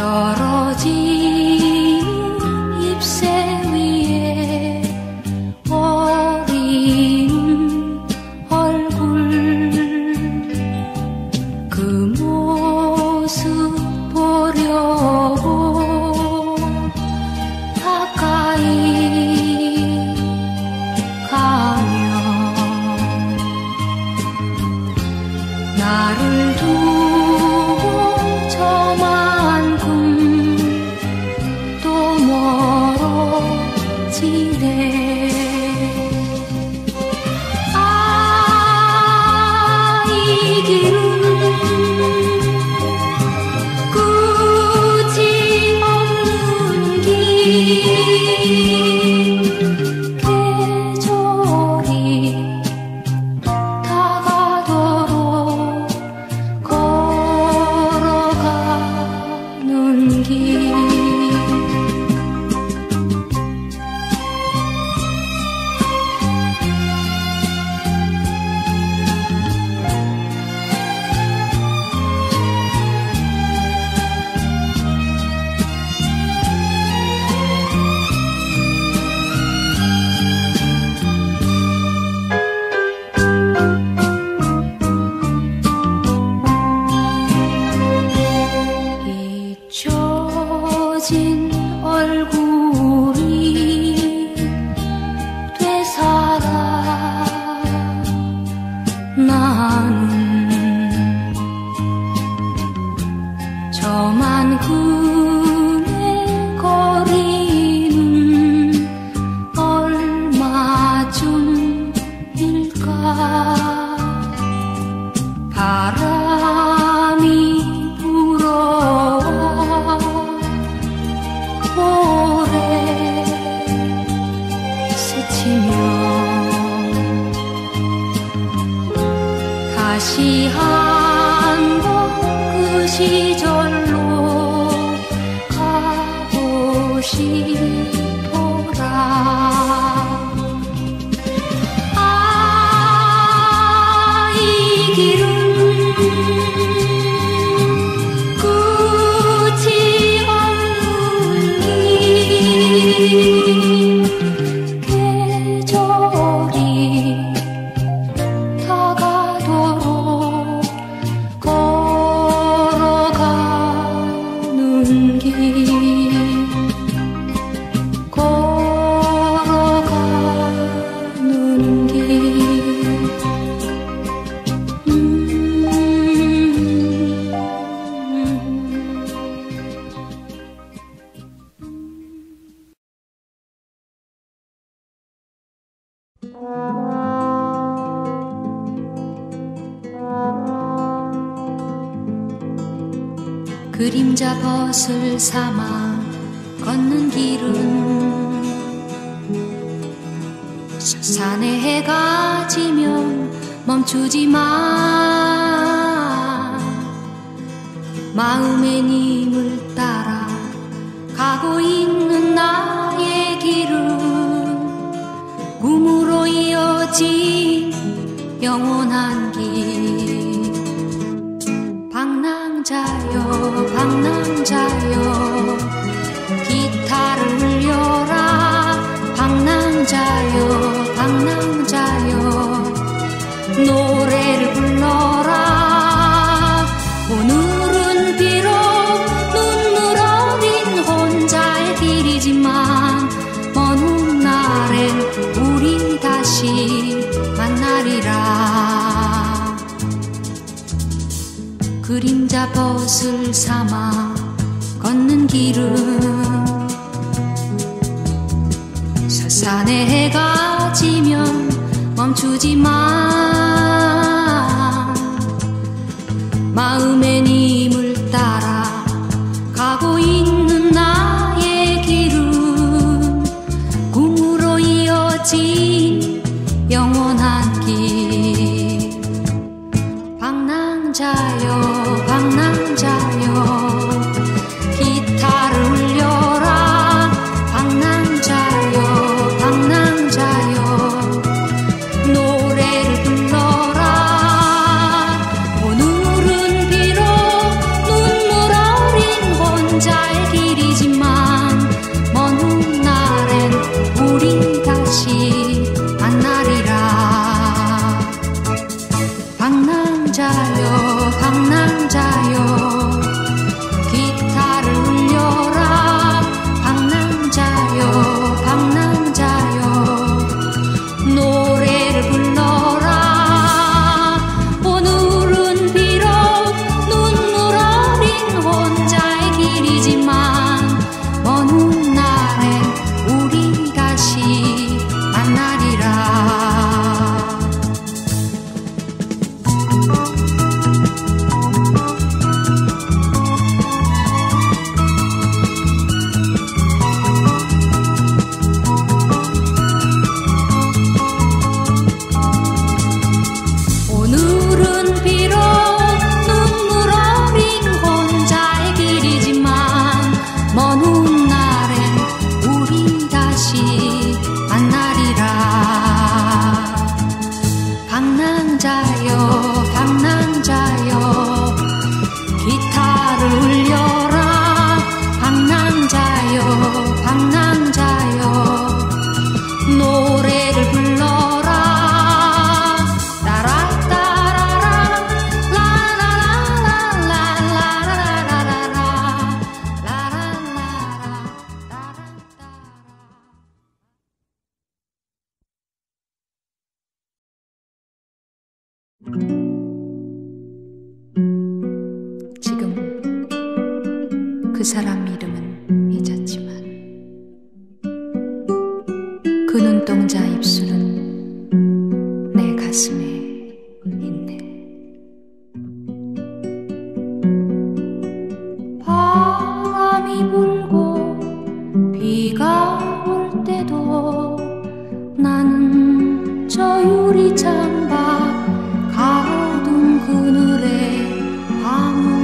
떨어지는 잎새 위에 어린 얼굴 그 모습 보려고 가까이 가면 나를 두고 저만큼 또 멀어지네. 아, 이 길은 끝이 없는 길. 계절이 다가도록 걸어가는 길. 잊혀진 얼굴이 되살아 나는 저만큼의 거리는 얼마쯤일까. 바람이 불어와 오래 스치며 다시 한번 그 시절로 가고 싶어라. 아, 이 길은 끝이 없는 길. 계절이 다가도록 걸어가는 길. 걸어가는 길. 그림자 벗을 삼아 걷는 길은 산에 해가 지면 멈추지 마. 마음의 님을 따라 가고 있는 나의 길은 꿈으로 이어진 영원한 길. 방랑자여 방랑자여 기타를 울려라. 방랑자여 방랑자여 노래를 불러라. 오늘은 비록 눈물 어린 혼자의 길이지만 먼 훗날엔 우리 다시 만나리라. 그림자 벗을 삼아 걷는 길은 설산에 해가 지면 멈추지 마. 마음의 님을 따라 가고 있는 나의 길은 꿈으로 이어진 영원한 길. 방랑자여 방랑자여 기타를 울려라. 방랑자여 방랑자여 노래를 불러라. 오늘은 비록 그 사람 이름은 잊었지만 그 눈동자 입술은 내 가슴에 있네. 바람이 불고 비가 올 때도 나는 저 유리창밖 가로등 그늘의 밤을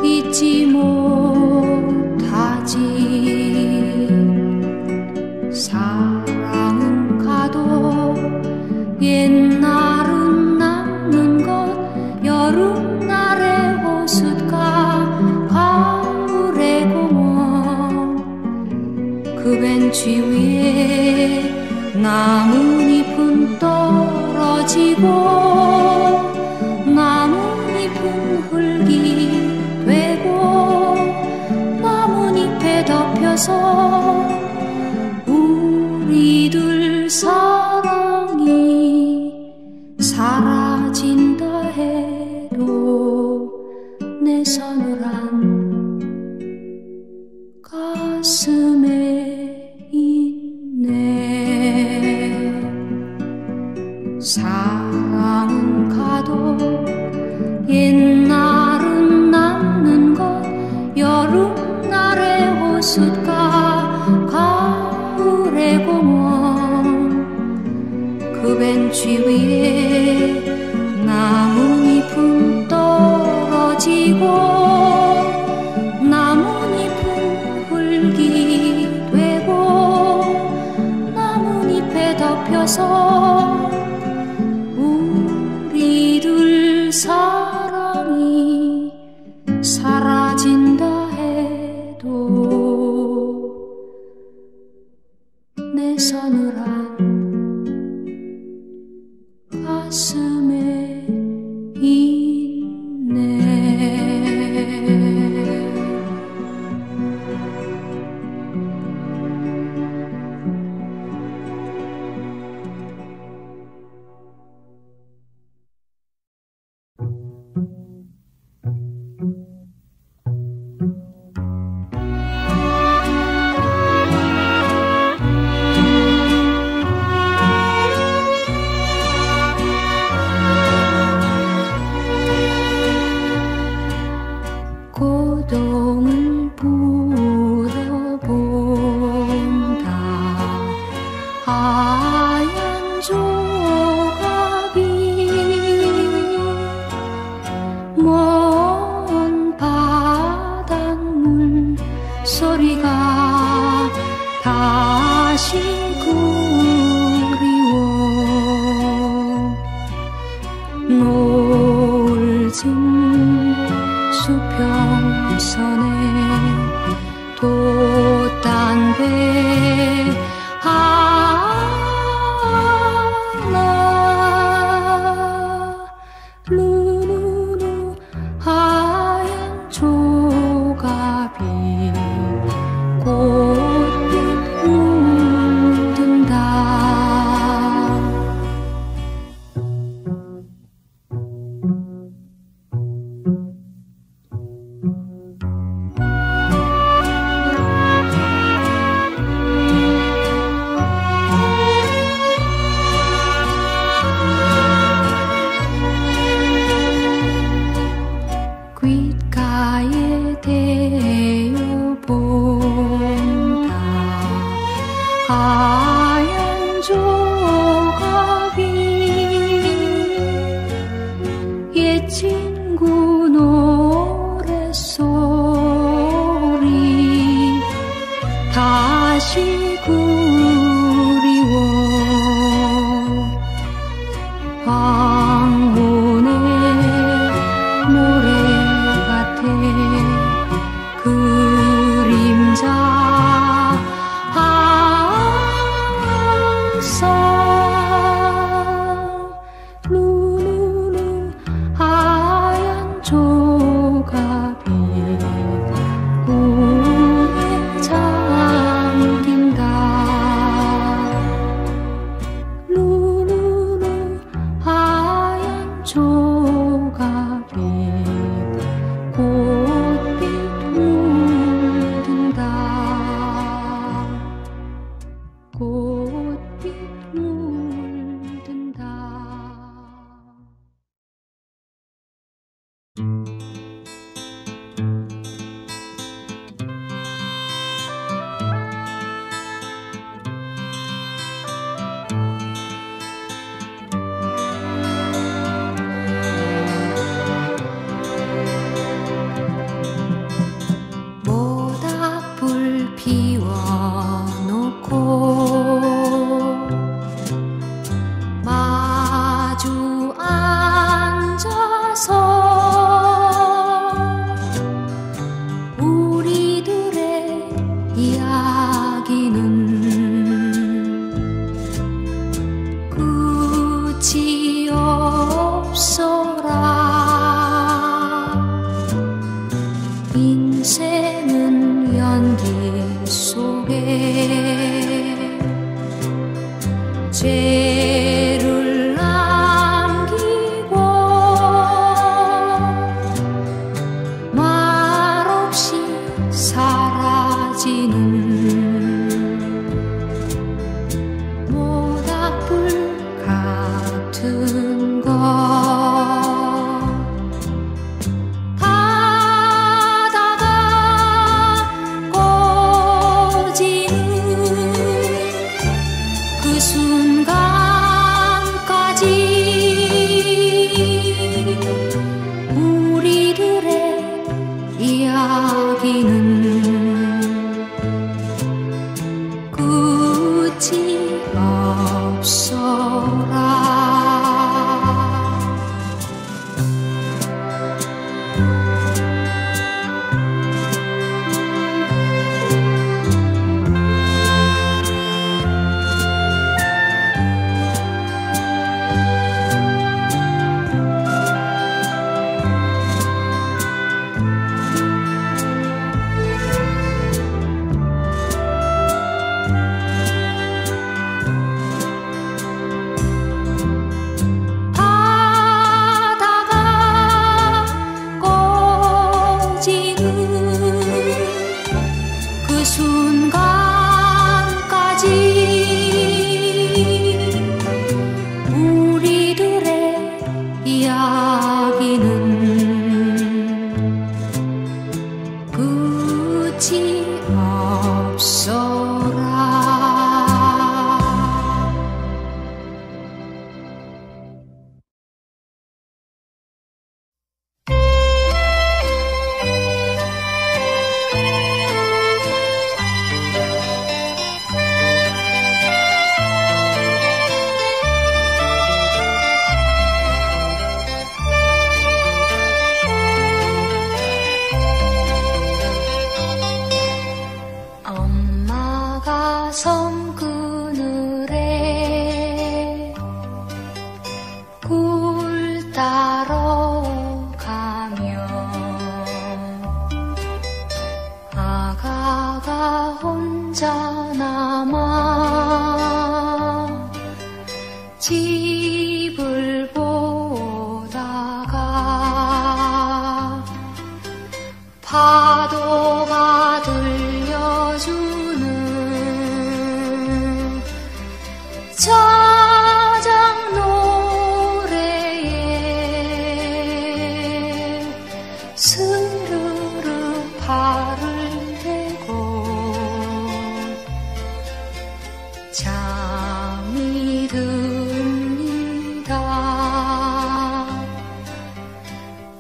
잊지 못하지. 사랑은 가도 옛날은 남는 것 여름날의 호숫가 가을의 공원 그 벤치 위에 나뭇잎은 떨어지고 나뭇잎은 흙이 되고 나뭇잎에 덮여서 우리들 사랑이 사라진다 해도 내 서늘한 가슴에 있네. 사랑은 가도 옛날은 남는 것 여름날의 호숫가 가을의 공원 그 벤치 위에 나뭇잎은 떨어지고 나뭇잎은 흙이 되고 나뭇잎에 덮여서 우리들 사랑이 사라진다 해도 내 서늘한 가슴에 있네. 고동을 불어본다. 하얀 조각이 먼 바닷물 소리가 다시 그리워. 노을 진 수평선에 돛단배 하나 루루루 하얀 조갑이 꽃빛 물든다. 귓가에 대어본다. 하얀 조각이 옛 친구 노랫소리 다시 그리워. 황혼의 모래 같아 혼자 남아 집을 보다가 파도가 들려주는 자작 노래에 스르르 발을 대고 잠이 듭니다.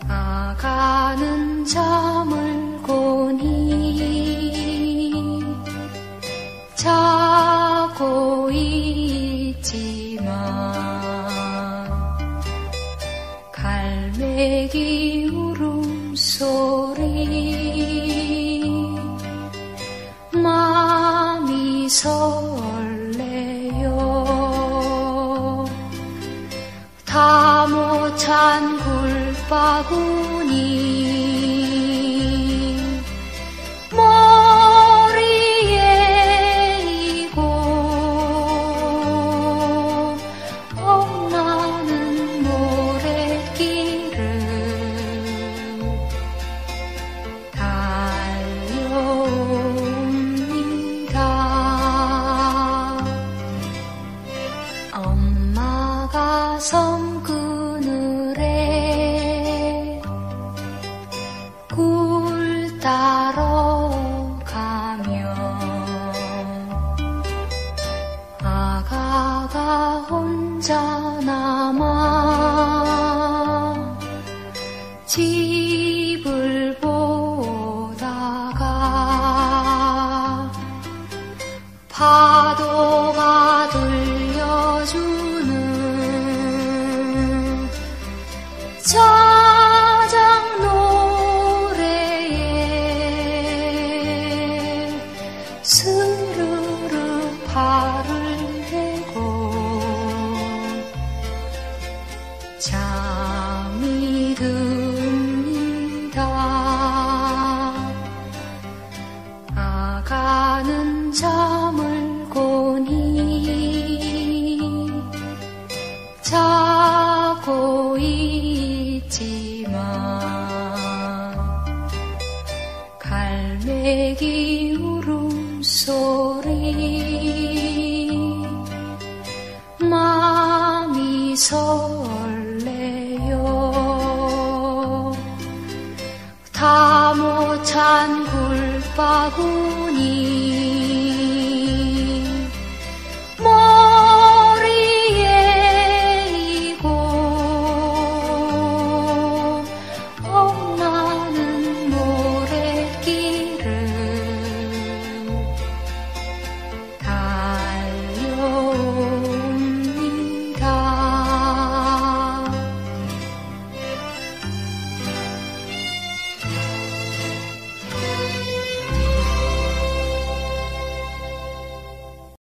아가는 잠을 고니 자고 있지만 갈매기 울음소리 마음이 설레요. 다 못 찬 굴바구니 머리에 이고 엄나는 모래길을 달려옵니다. 엄마가 섬그늘에 굴 따러 가면 아가가 혼자 남아 집을 보다가 파도가 들려주는 자작 노래에 스르르 발을 대고 잠이 듭니다. 아가는 잠을 고니 자고 있지만 갈매기 울음소리 마음이 설레요. 다 못 찬 굴바구니